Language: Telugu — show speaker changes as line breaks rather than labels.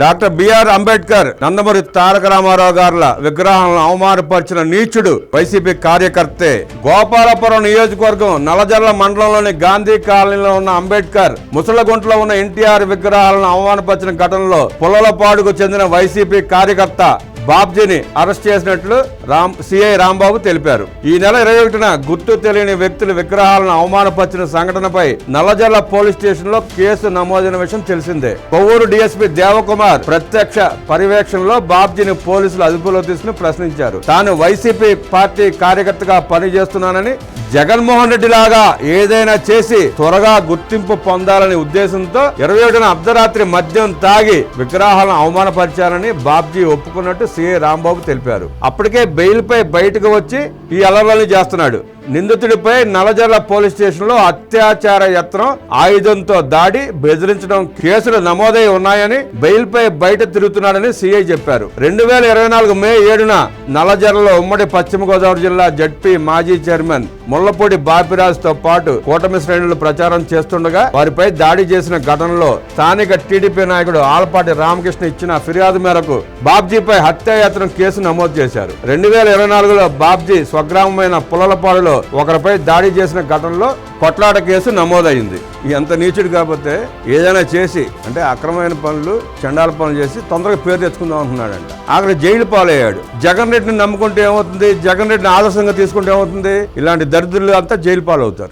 డాక్టర్ బిఆర్ అంబేద్కర్ నందమూరి తారక రామారావు గారుల విగ్రహాలను అవమానపరిచిన నీచుడు వైసీపీ కార్యకర్తే. గోపాలపురం నియోజకవర్గం నల్లజర్ల మండలంలోని గాంధీ కాలనీలో ఉన్న అంబేద్కర్ ముసలగుంటలో ఉన్న ఎన్టీఆర్ విగ్రహాలను అవమానపరిచిన ఘటనలో పుల్లలపాడుకు చెందిన వైసీపీ కార్యకర్త బాబ్జీని అరెస్ట్ చేసినట్లు సిఐ రాంబాబు తెలిపారు. ఈ నెల 21న గుర్తు తెలియని వ్యక్తులు విగ్రహాలను అవమానపరిచిన సంఘటనపై నల్లజర్ల పోలీస్ స్టేషన్ లో కేసు నమోదైన విషయం తెలిసిందే. కొవ్వూరు డీఎస్పీ దేవకుమార్ ప్రత్యక్ష పర్యవేక్షణలో బాబ్జీని పోలీసులు అదుపులో తీసుకుని ప్రశ్నించారు. తాను వైసీపీ పార్టీ కార్యకర్తగా పనిచేస్తున్నానని, జగన్మోహన్ రెడ్డి లాగా ఏదైనా చేసి త్వరగా గుర్తింపు పొందాలనే ఉద్దేశంతో 27న అర్ధరాత్రి మద్యం తాగి విగ్రహాలను అవమానపరిచారని బాబ్జీ ఒప్పుకున్నట్టు సిఐ రాంబాబు తెలిపారు. అప్పటికే బెయిల్ పై బయటకు వచ్చి ఈ అల్లర్లను చేస్తున్నాడు. నిందితుడిపై నల్లజర్ల పోలీస్ స్టేషన్ లో అత్యాచార యత్నం, ఆయుధంతో దాడి, బెదిరించడం కేసులు నమోదై ఉన్నాయని, బెయిల్ పై బయట తిరుగుతున్నాడని సిఐ చెప్పారు. 2024 మే 7న నల్లజర్లలో ఉమ్మడి పశ్చిమ గోదావరి జిల్లా జడ్పీ మాజీ చైర్మన్ ముళ్లపూడి బాపిరాజ్ తో పాటు కూటమి శ్రేణులు ప్రచారం చేస్తుండగా వారిపై దాడి చేసిన ఘటనలో స్థానిక టీడీపీ నాయకుడు ఆలపాటి రామకృష్ణ ఇచ్చిన ఫిర్యాదు మేరకు బాబ్జీపై హత్యాయత్నం కేసు నమోదు చేశారు. 2024లో బాబ్జీ స్వగ్రామమైన పుల్లలపాడులో ఒకరిపై దాడి చేసిన ఘటనలో కొట్లాట కేసు నమోదైంది. ఎంత నీచుడు కాకపోతే ఏదైనా చేసి అంటే అక్రమమైన పనులు, చండాల పనులు చేసి తొందరగా పేరు తెచ్చుకుందాం అంటున్నాడంట. ఆఖరి జైలు పాలయ్యాడు. జగన్ రెడ్డిని నమ్ముకుంటే ఏమవుతుంది, జగన్ రెడ్డిని ఆదర్శంగా తీసుకుంటే ఏమవుతుంది, ఇలాంటి దరిద్రులు అంతా జైలు పాలవుతారు.